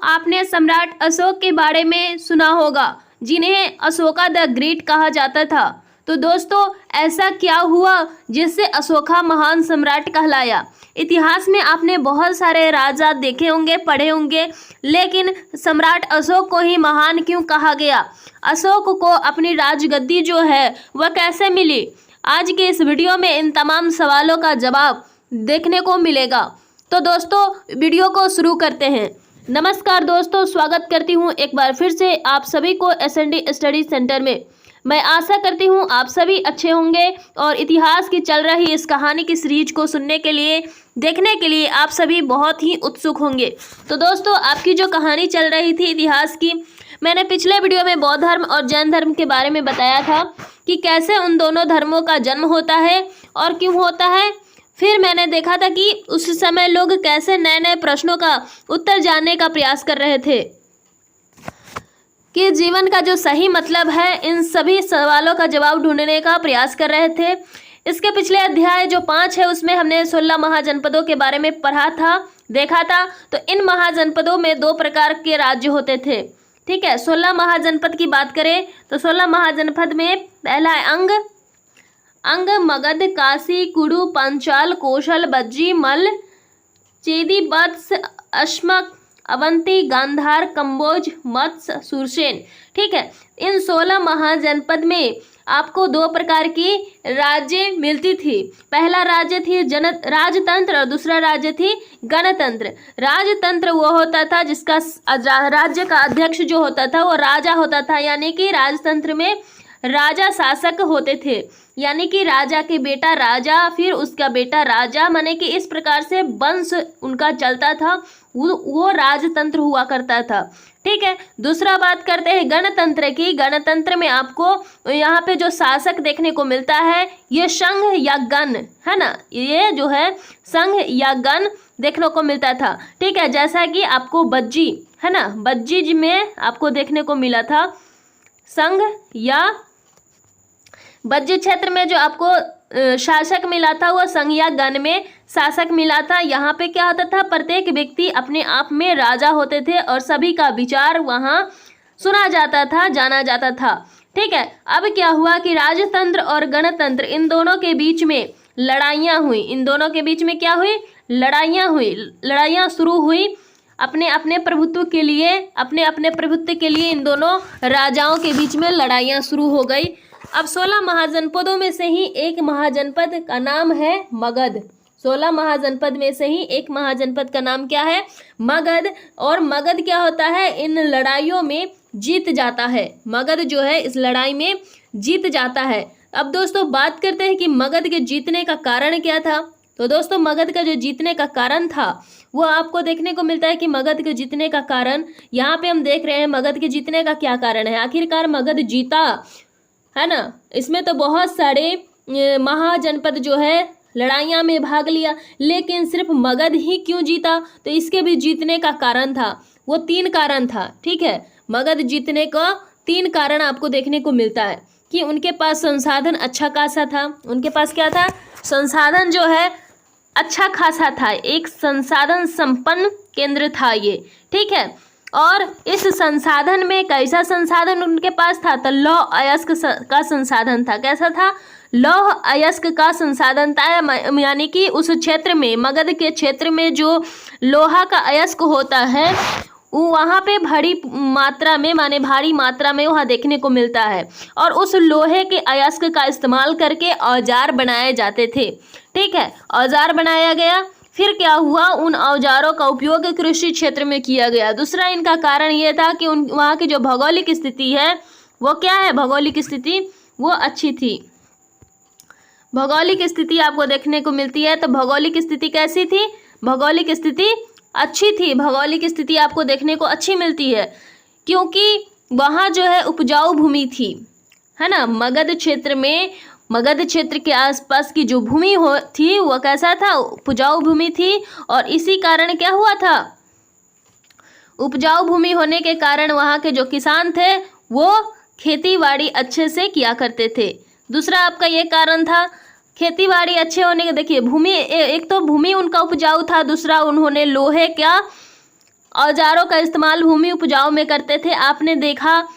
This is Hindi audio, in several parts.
आपने सम्राट अशोक के बारे में सुना होगा, जिन्हें अशोका द ग्रेट कहा जाता था। तो दोस्तों, ऐसा क्या हुआ जिससे अशोका महान सम्राट कहलाया? इतिहास में आपने बहुत सारे राजा देखे होंगे, पढ़े होंगे, लेकिन सम्राट अशोक को ही महान क्यों कहा गया? अशोक को अपनी राजगद्दी जो है वह कैसे मिली? आज के इस वीडियो में इन तमाम सवालों का जवाब देखने को मिलेगा। तो दोस्तों, वीडियो को शुरू करते हैं। नमस्कार दोस्तों, स्वागत करती हूं एक बार फिर से आप सभी को एसएनडी स्टडी सेंटर में। मैं आशा करती हूं आप सभी अच्छे होंगे और इतिहास की चल रही इस कहानी की सीरीज को सुनने के लिए, देखने के लिए आप सभी बहुत ही उत्सुक होंगे। तो दोस्तों, आपकी जो कहानी चल रही थी इतिहास की, मैंने पिछले वीडियो में बौद्ध धर्म और जैन धर्म के बारे में बताया था कि कैसे उन दोनों धर्मों का जन्म होता है और क्यों होता है। फिर मैंने देखा था कि उस समय लोग कैसे नए नए प्रश्नों का उत्तर जानने का प्रयास कर रहे थे, कि जीवन का जो सही मतलब है, इन सभी सवालों का जवाब ढूंढने का प्रयास कर रहे थे। इसके पिछले अध्याय जो 5 है उसमें हमने 16 महाजनपदों के बारे में पढ़ा था, देखा था। तो इन महाजनपदों में 2 प्रकार के राज्य होते थे। ठीक है, 16 महाजनपद की बात करें तो 16 महाजनपद में पहला है अंग, मगध, काशी, कुरु, पांचाल, कौशल, बज्जी, मल, चेदी, वत्स, अश्मक, अवंती, गांधार, कंबोज, मत्स्य, सुरसेन। ठीक है, इन 16 महाजनपद में आपको 2 प्रकार की राज्य मिलती थी। पहला राज्य थी राजतंत्र और दूसरा राज्य थी गणतंत्र। राजतंत्र वो होता था जिसका राज्य का अध्यक्ष जो होता था वो राजा होता था, यानी कि राजतंत्र में राजा शासक होते थे, यानी कि राजा के बेटा राजा, फिर उसका बेटा राजा, माने कि इस प्रकार से वंश उनका चलता था। वो राजतंत्र हुआ करता था। ठीक है, दूसरा बात करते हैं गणतंत्र की। गणतंत्र में आपको यहाँ पे जो शासक देखने को मिलता है ये संघ या गण है ना, ये जो है संघ या गण देखने को मिलता था। ठीक है, जैसा कि आपको बज्जी है ना, बज्जी में आपको देखने को मिला था संघ या बज्जी क्षेत्र में जो आपको शासक मिला था वो संघ या गण में शासक मिला था। यहाँ पे क्या होता था, प्रत्येक व्यक्ति अपने आप में राजा होते थे और सभी का विचार वहाँ सुना जाता था, जाना जाता था। ठीक है, अब क्या हुआ कि राजतंत्र और गणतंत्र इन दोनों के बीच में लड़ाइयाँ हुई। इन दोनों के बीच में क्या हुई, लड़ाइयाँ शुरू हुई अपने अपने प्रभुत्व के लिए। इन दोनों राजाओं के बीच में लड़ाइयाँ शुरू हो गई। अब 16 महाजनपदों में से ही एक महाजनपद का नाम है मगध। 16 महाजनपद में से ही एक महाजनपद का नाम क्या है, मगध। और मगध क्या होता है, इन लड़ाइयों में जीत जाता है। मगध जो है इस लड़ाई में जीत जाता है। अब दोस्तों बात करते हैं कि मगध के जीतने का कारण क्या था। तो दोस्तों, मगध का जो जीतने का कारण था वो आपको देखने को मिलता है कि मगध के जीतने का कारण, यहाँ पे हम देख रहे हैं मगध के जीतने का क्या कारण है। आखिरकार मगध जीता है ना। इसमें तो बहुत सारे महाजनपद जो है लड़ाइयाँ में भाग लिया, लेकिन सिर्फ मगध ही क्यों जीता? तो इसके भी जीतने का कारण था, वो 3 कारण था। ठीक है, मगध जीतने का 3 कारण आपको देखने को मिलता है कि उनके पास संसाधन अच्छा खासा था। उनके पास क्या था, संसाधन जो है अच्छा खासा था, एक संसाधन संपन्न केंद्र था ये। ठीक है, और इस संसाधन में कैसा संसाधन उनके पास था, तो लौह अयस्क का संसाधन था। कैसा था, लौह अयस्क का संसाधन था, यानी कि उस क्षेत्र में, मगध के क्षेत्र में जो लोहा का अयस्क होता है वो वहाँ पे भारी मात्रा में वहाँ देखने को मिलता है। और उस लोहे के अयस्क का इस्तेमाल करके औजार बनाए जाते थे। ठीक है, औजार बनाया गया। फिर क्या हुआ, उन औजारों का उपयोग कृषि क्षेत्र में किया गया। दूसरा इनका कारण ये था कि वहाँ की जो भौगोलिक स्थिति है वो क्या है, भौगोलिक स्थिति वो अच्छी थी। भौगोलिक स्थिति आपको देखने को मिलती है। तो भौगोलिक स्थिति कैसी थी, भौगोलिक स्थिति अच्छी थी। भौगोलिक स्थिति आपको देखने को अच्छी मिलती है क्योंकि वहाँ जो है उपजाऊ भूमि थी, है ना। मगध क्षेत्र के आसपास की जो भूमि थी वह कैसा था, उपजाऊ भूमि थी। और इसी कारण क्या हुआ था, उपजाऊ भूमि होने के कारण वहाँ के जो किसान थे वो खेतीबाड़ी अच्छे से किया करते थे। दूसरा आपका ये कारण था, खेतीबाड़ी अच्छे होने के, देखिए भूमि, एक तो भूमि उनका उपजाऊ था, दूसरा उन्होंने लोहे का औजारों का इस्तेमाल भूमि उपजाऊ में करते थे। आपने देखा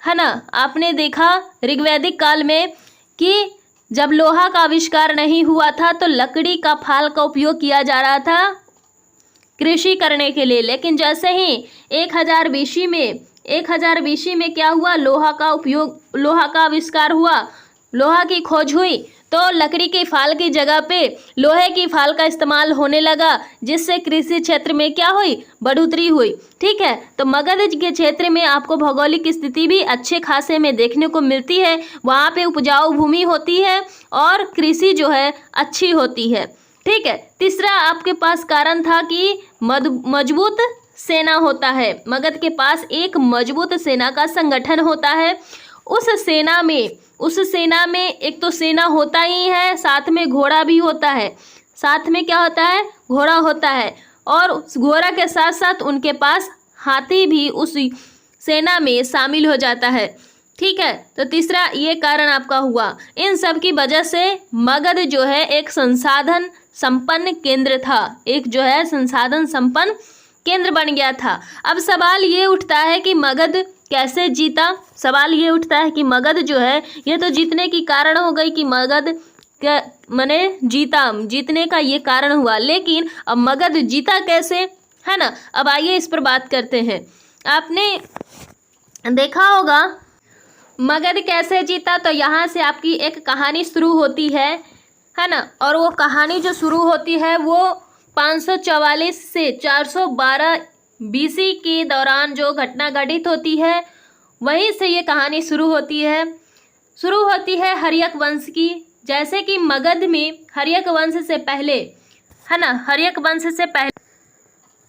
है ना, आपने देखा ऋग्वैदिक काल में कि जब लोहा का आविष्कार नहीं हुआ था तो लकड़ी का फाल का उपयोग किया जा रहा था कृषि करने के लिए। लेकिन जैसे ही 1000 BC में क्या हुआ, लोहा का आविष्कार हुआ, लोहा की खोज हुई, तो लकड़ी के फाल की जगह पे लोहे की फाल का इस्तेमाल होने लगा, जिससे कृषि क्षेत्र में क्या हुई, बढ़ोतरी हुई। ठीक है, तो मगध के क्षेत्र में आपको भौगोलिक स्थिति भी अच्छे खासे में देखने को मिलती है। वहाँ पे उपजाऊ भूमि होती है और कृषि जो है अच्छी होती है। ठीक है, तीसरा आपके पास कारण था कि मजबूत सेना होता है। मगध के पास एक मजबूत सेना का संगठन होता है। उस सेना में एक तो सेना होता ही है, साथ में घोड़ा भी होता है। साथ में क्या होता है, घोड़ा होता है, और उस घोड़ा के साथ साथ उनके पास हाथी भी उस सेना में शामिल हो जाता है। ठीक है, तो तीसरा ये कारण आपका हुआ। इन सब की वजह से मगध जो है एक संसाधन संपन्न केंद्र था, एक जो है संसाधन संपन्न केंद्र बन गया था। अब सवाल ये उठता है कि मगध कैसे जीता। सवाल ये उठता है कि मगध जो है, ये तो जीतने की कारण हो गई कि मगध मैंने जीतने का ये कारण हुआ, लेकिन अब मगध जीता कैसे, है ना। अब आइए इस पर बात करते हैं। आपने देखा होगा मगध कैसे जीता, तो यहाँ से आपकी एक कहानी शुरू होती है ना। और वो कहानी जो शुरू होती है वो 544 से 412 BC के दौरान जो घटना घटित होती है, वहीं से ये कहानी शुरू होती है हर्यक वंश की। जैसे कि मगध में हर्यक वंश से पहले, है ना, हर्यक वंश से पहले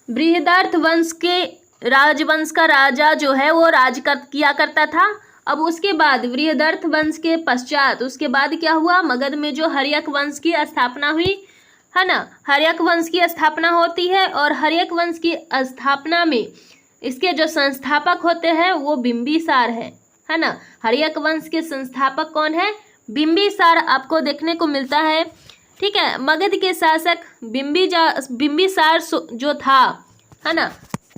बृहदार्थ वंश के राजवंश का राजा जो है वो किया करता था। अब उसके बाद बृहदार्थ वंश के पश्चात उसके बाद क्या हुआ, मगध में जो हर्यक वंश की स्थापना हुई, है ना। हर्यक वंश की स्थापना होती है, और हर्यक वंश की स्थापना में इसके जो संस्थापक होते हैं वो बिंबिसार है ना। हर्यक वंश के संस्थापक कौन है, बिंबिसार आपको देखने को मिलता है। ठीक है, मगध के शासक बिंबिसार जो था, है ना,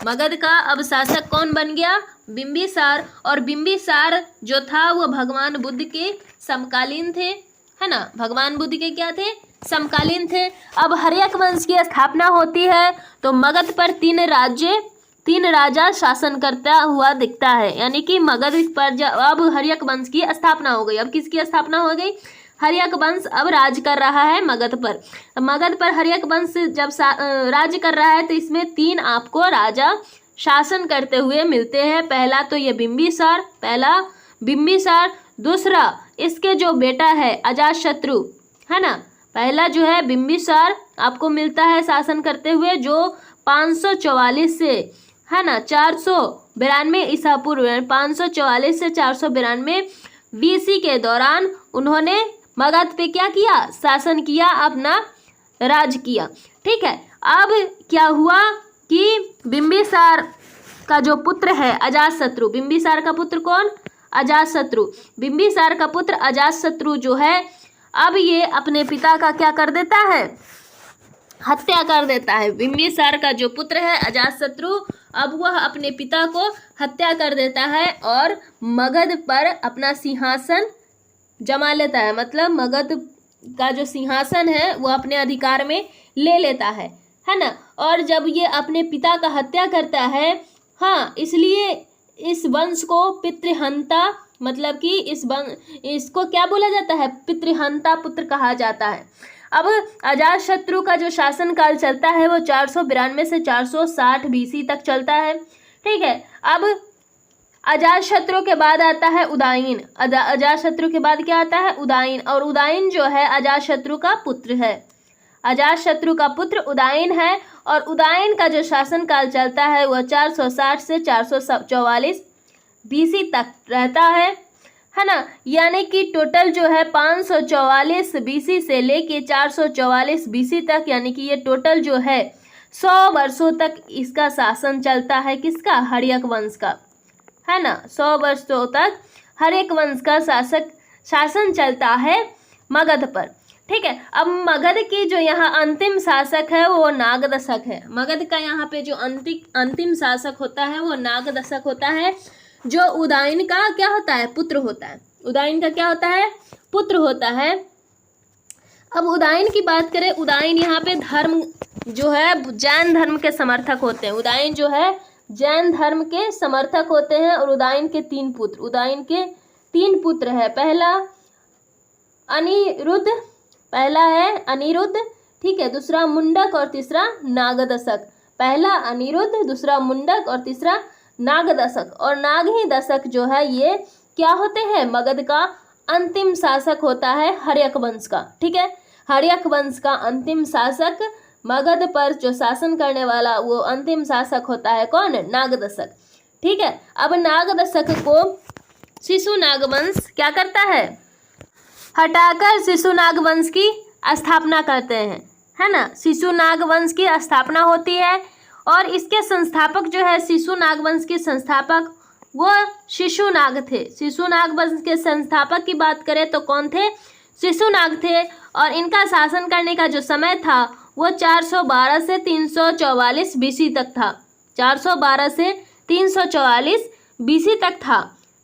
मगध का अब शासक कौन बन गया, बिंबिसार। और बिंबिसार जो था वो भगवान बुद्ध के समकालीन थे, है ना, भगवान बुद्ध के क्या थे, समकालीन थे। अब हर्यक वंश की स्थापना होती है तो मगध पर 3 राजा शासन करता हुआ दिखता है, यानी कि मगध पर अब हर्यक वंश की स्थापना हो गई। अब किसकी स्थापना हो गई, हर्यक वंश अब राज कर रहा है मगध पर। मगध पर हर्यक वंश जब राज कर रहा है तो इसमें 3 आपको राजा शासन करते हुए मिलते हैं। पहला तो ये बिंबिसार, दूसरा इसके जो बेटा है अजातशत्रु, है ना। पहला जो है बिंबिसार आपको मिलता है शासन करते हुए, जो 544 से, है ना, 492 ईसा पूर्व, 544 से 492 BC के दौरान उन्होंने मगध पे क्या किया, शासन किया, अपना राज किया। ठीक है, अब क्या हुआ कि बिंबिसार का जो पुत्र है अजातशत्रु, बिंबिसार का पुत्र कौन, अजातशत्रु, बिंबिसार का पुत्र अजातशत्रु जो है, अब ये अपने पिता का क्या कर देता है, हत्या कर देता है। बिंबिसार का जो पुत्र है अजातशत्रु, अब वह अपने पिता को हत्या कर देता है और मगध पर अपना सिंहासन जमा लेता है। मतलब मगध का जो सिंहासन है वो अपने अधिकार में ले लेता है ना। और जब ये अपने पिता का हत्या करता है, हाँ, इसलिए इस वंश को पितृहंता, मतलब कि इसको क्या बोला जाता है, पितृहंता पुत्र कहा जाता है। अब अजातशत्रु का जो शासन काल चलता है वो 492 से 460 BC तक चलता है। ठीक है, अब अजातशत्रु के बाद आता है उदयन। अजातशत्रु के बाद क्या आता है, उदयन। और उदयन जो है अजातशत्रु का पुत्र है, अजातशत्रु का पुत्र उदयन है। और उदयन का जो शासन काल चलता है वह 460 से 444 BC तक रहता है ना। यानी कि टोटल जो है 544 BC से लेके 444 BC तक, यानी कि ये टोटल जो है 100 वर्षों तक इसका शासन चलता है। किसका, हर्यक वंश का, है ना। 100 वर्षों तक हर्यक वंश का शासन चलता है मगध पर। ठीक है। अब मगध की जो यहाँ अंतिम शासक है वो नागदशक है। मगध का यहाँ पे जो अंतिम शासक होता है वो नागदशक होता है, जो उदयन का क्या होता है, पुत्र होता है। उदयन का क्या होता है, पुत्र होता है। अब उदयन की बात करें, उदयन यहाँ पे धर्म जो है जैन धर्म के समर्थक होते हैं। उदयन जो है जैन धर्म के समर्थक होते हैं। और उदयन के 3 पुत्र, उदयन के 3 पुत्र है। पहला है अनिरुद्ध, ठीक है, दूसरा मुंडक और तीसरा नागदशक। पहला अनिरुद्ध, दूसरा मुंडक और तीसरा नागदशक। और नाग ही दशक जो है ये क्या होते हैं, मगध का अंतिम शासक होता है हर्यक वंश का। ठीक है, हर्यक वंश का अंतिम शासक, मगध पर जो शासन करने वाला वो अंतिम शासक होता है कौन, नागदशक। ठीक है, अब नागदशक को शिशु नागवंश क्या करता है, हटाकर शिशु नागवंश की स्थापना करते हैं, है ना। शिशु नागवंश की स्थापना होती है और इसके संस्थापक जो है, शिशु नागवंश के संस्थापक वो शिशुनाग थे। शिशु नागवंश के संस्थापक की बात करें तो कौन थे, शिशुनाग थे। और इनका शासन करने का जो समय था वो 412 से 344 बीसी तक था। 412 से 344 बीसी तक था।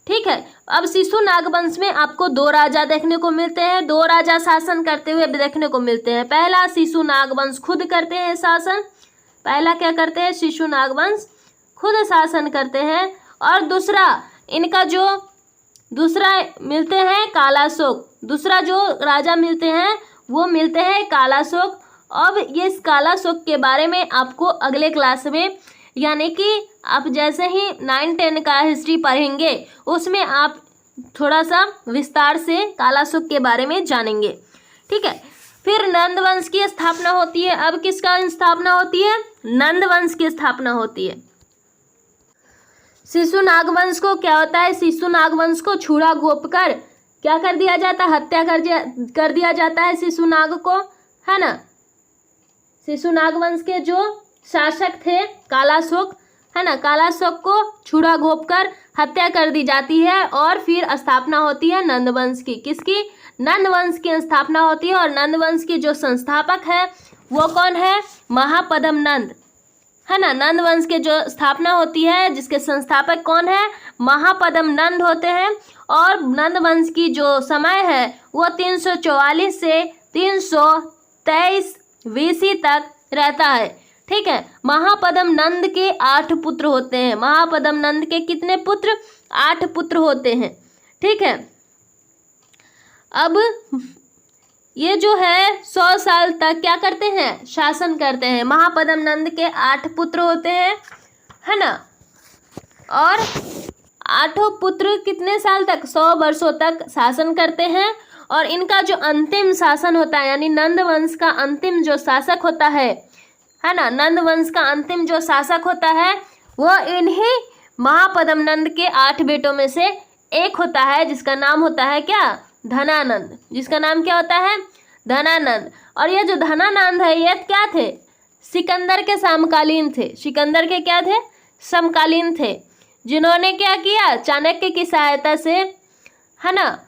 ठीक है, अब शिशु नागवंश में आपको 2 राजा देखने को मिलते हैं, 2 राजा शासन करते हुए देखने को मिलते हैं। पहला शिशु नागवंश खुद करते हैं शासन, पहला क्या करते हैं, शिशु नागवंश खुद शासन करते हैं। और दूसरा इनका जो दूसरा मिलते हैं कालाशोक, दूसरा जो राजा मिलते हैं वो मिलते हैं कालाशोक। अब ये इस कालाशोक के बारे में आपको अगले क्लास में, यानी कि आप जैसे ही 9-10 का हिस्ट्री पढ़ेंगे उसमें आप थोड़ा सा विस्तार से कालाशोक के बारे में जानेंगे। ठीक है, फिर नंद वंश की स्थापना होती है। अब किसका स्थापना होती है, नंद वंश की स्थापना होती है। शिशु नागवंश को क्या होता है, शिशु नागवंश को छुरा घोंप कर क्या कर दिया जाता है, हत्या कर दिया जाता है शिशु नाग को, है ना। शिशु नागवंश के जो शासक थे कालाशोक, है ना, कालाशोक को छुरा घोंप कर हत्या कर दी जाती है। और फिर स्थापना होती है नंदवंश की। किसकी, नंदवंश की स्थापना होती है। और नंदवंश की जो संस्थापक है वो कौन है, महापद्म नंद, है ना। नंदवंश के जो स्थापना होती है जिसके संस्थापक कौन है, महापद्म नंद होते हैं। और नंदवंश की जो समय है वो 344 से 323 बीसी तक रहता है। ठीक है, महापद्म नंद के 8 पुत्र होते हैं। महापद्म नंद के कितने पुत्र, 8 पुत्र होते हैं। ठीक है, अब ये जो है 100 साल तक क्या करते हैं, शासन करते हैं। महापद्म नंद के 8 पुत्र होते हैं, है ना। और 8 पुत्र कितने साल तक, 100 वर्षों तक शासन करते हैं। और इनका जो अंतिम शासन होता है, यानी नंद वंश का अंतिम जो शासक होता है ना, नंद वंश का अंतिम जो शासक होता है वो इन्हीं महापद्म नंद के 8 बेटों में से एक होता है, जिसका नाम होता है क्या, धनानंद। जिसका नाम क्या होता है, धनानंद। और ये जो धनानंद है ये क्या थे, सिकंदर के समकालीन थे। सिकंदर के क्या थे, समकालीन थे, जिन्होंने क्या किया, चाणक्य की सहायता से, है ना,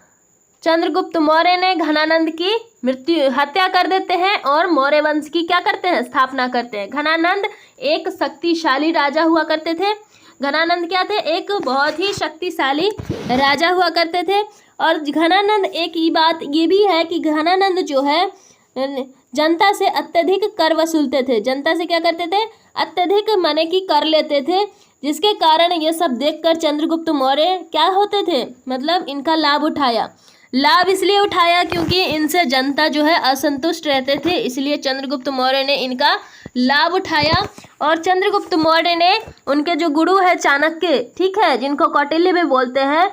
चंद्रगुप्त मौर्य ने घनानंद की हत्या कर देते हैं और मौर्य वंश की क्या करते हैं, स्थापना करते हैं। घनानंद एक शक्तिशाली राजा हुआ करते थे। घनानंद क्या थे, एक बहुत ही शक्तिशाली राजा हुआ करते थे। और घनानंद एक ही बात ये भी है कि घनानंद जो है जनता से अत्यधिक कर वसूलते थे। जनता से क्या करते थे, अत्यधिक माने कि कर लेते थे, जिसके कारण ये सब देखकर चंद्रगुप्त मौर्य क्या होते थे, मतलब इनका लाभ उठाया। लाभ इसलिए उठाया क्योंकि इनसे जनता जो है असंतुष्ट रहते थे, इसलिए चंद्रगुप्त मौर्य ने इनका लाभ उठाया। और चंद्रगुप्त मौर्य ने उनके जो गुरु है चाणक्य, ठीक है, जिनको कौटिल्य भी बोलते हैं,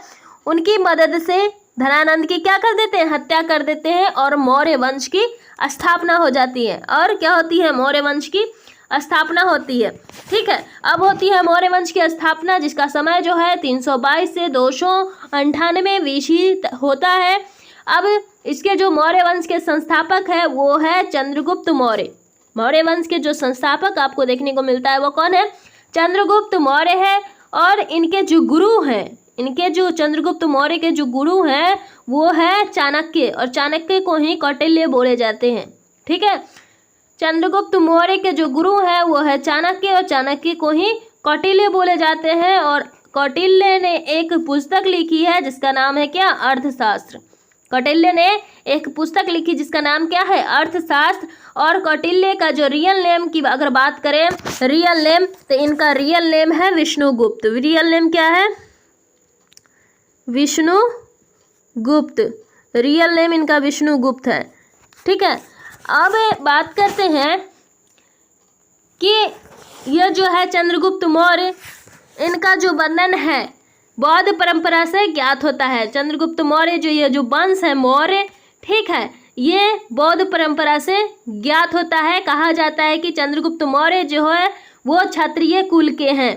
उनकी मदद से धनानंद की क्या कर देते हैं, हत्या कर देते हैं और मौर्य वंश की स्थापना हो जाती है। और क्या होती है, मौर्य वंश की स्थापना होती है। ठीक है, अब होती है मौर्य वंश की स्थापना, जिसका समय जो है 322 से 298 बीसी होता है। अब इसके जो मौर्य वंश के संस्थापक है वो है चंद्रगुप्त मौर्य। मौर्य वंश के जो संस्थापक आपको देखने को मिलता है वो कौन है, चंद्रगुप्त मौर्य है। और इनके जो गुरु हैं, इनके जो चंद्रगुप्त मौर्य के जो गुरु हैं वो है चाणक्य, और चाणक्य को ही कौटिल्य बोले जाते हैं। ठीक है, चंद्रगुप्त मौर्य के जो गुरु हैं वो है चाणक्य, और चाणक्य को ही कौटिल्य बोले जाते हैं। और कौटिल्य ने एक पुस्तक लिखी है जिसका नाम है क्या? अर्थशास्त्र। कौटिल्य ने एक पुस्तक लिखी जिसका नाम क्या है? अर्थशास्त्र। और कौटिल्य का जो रियल नेम की अगर बात करें, रियल नेम, तो इनका रियल नेम है विष्णुगुप्त। रियल नेम क्या है? विष्णुगुप्त। रियल नेम इनका विष्णुगुप्त है। ठीक है, अब बात करते हैं कि यह जो है चंद्रगुप्त मौर्य, इनका जो वर्णन है बौद्ध परंपरा से ज्ञात होता है। चंद्रगुप्त मौर्य जो ये जो वंश है मौर्य, ठीक है, ये बौद्ध परंपरा से ज्ञात होता है। कहा जाता है कि चंद्रगुप्त मौर्य जो है वो क्षत्रिय कुल के हैं।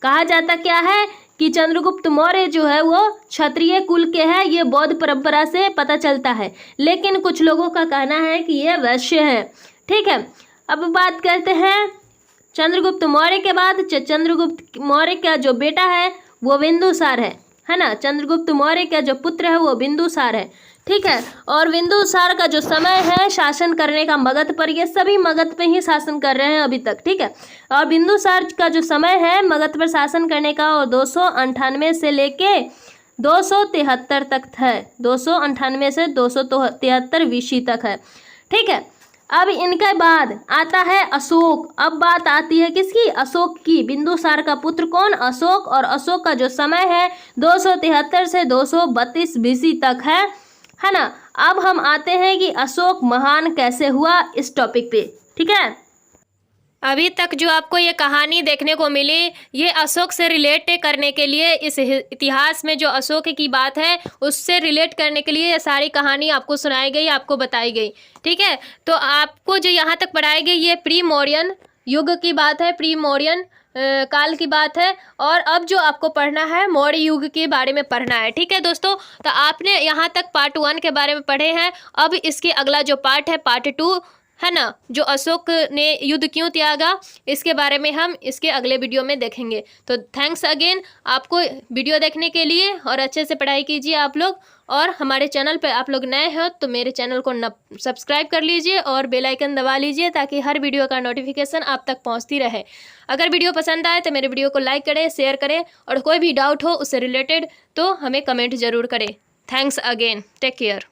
कहा जाता क्या है कि चंद्रगुप्त मौर्य जो है वो क्षत्रिय कुल के हैं, ये बौद्ध परंपरा से पता चलता है। लेकिन कुछ लोगों का कहना है कि ये वैश्य है। ठीक है, अब बात करते हैं चंद्रगुप्त मौर्य के बाद चंद्रगुप्त मौर्य का जो बेटा है वो बिंदुसार है ना। चंद्रगुप्त मौर्य का जो पुत्र है वो बिंदुसार है। ठीक है, और बिंदुसार का जो समय है शासन करने का मगध पर, ये सभी मगध पे ही शासन कर रहे हैं अभी तक। ठीक है, और बिंदुसार का जो समय है मगध पर शासन करने का और 298 से लेके 273 तक है। 298 से 273 BC तक है। ठीक है, अब इनके बाद आता है अशोक। अब बात आती है किसकी? अशोक की। बिंदुसार का पुत्र कौन? अशोक। और अशोक का जो समय है 273 से 232 BC तक है ना। अब हम आते हैं कि अशोक महान कैसे हुआ इस टॉपिक पे। ठीक है, अभी तक जो आपको ये कहानी देखने को मिली, ये अशोक से रिलेट करने के लिए, इस इतिहास में जो अशोक की बात है उससे रिलेट करने के लिए ये सारी कहानी आपको सुनाई गई, आपको बताई गई। ठीक है, तो आपको जो यहाँ तक पढ़ाई गई ये प्री मौर्यन युग की बात है, प्री मौर्यन काल की बात है। और अब जो आपको पढ़ना है मौर्य युग के बारे में पढ़ना है। ठीक है दोस्तों, तो आपने यहाँ तक पार्ट 1 के बारे में पढ़े हैं। अब इसके अगला जो पार्ट है पार्ट 2 है ना, जो अशोक ने युद्ध क्यों त्यागा, इसके बारे में हम इसके अगले वीडियो में देखेंगे। तो थैंक्स अगेन आपको वीडियो देखने के लिए, और अच्छे से पढ़ाई कीजिए आप लोग। और हमारे चैनल पे आप लोग नए हो तो मेरे चैनल को सब्सक्राइब कर लीजिए और बेल आइकन दबा लीजिए ताकि हर वीडियो का नोटिफिकेशन आप तक पहुंचती रहे। अगर वीडियो पसंद आए तो मेरे वीडियो को लाइक करें, शेयर करें, और कोई भी डाउट हो उससे रिलेटेड तो हमें कमेंट ज़रूर करें। Thanks again, take care.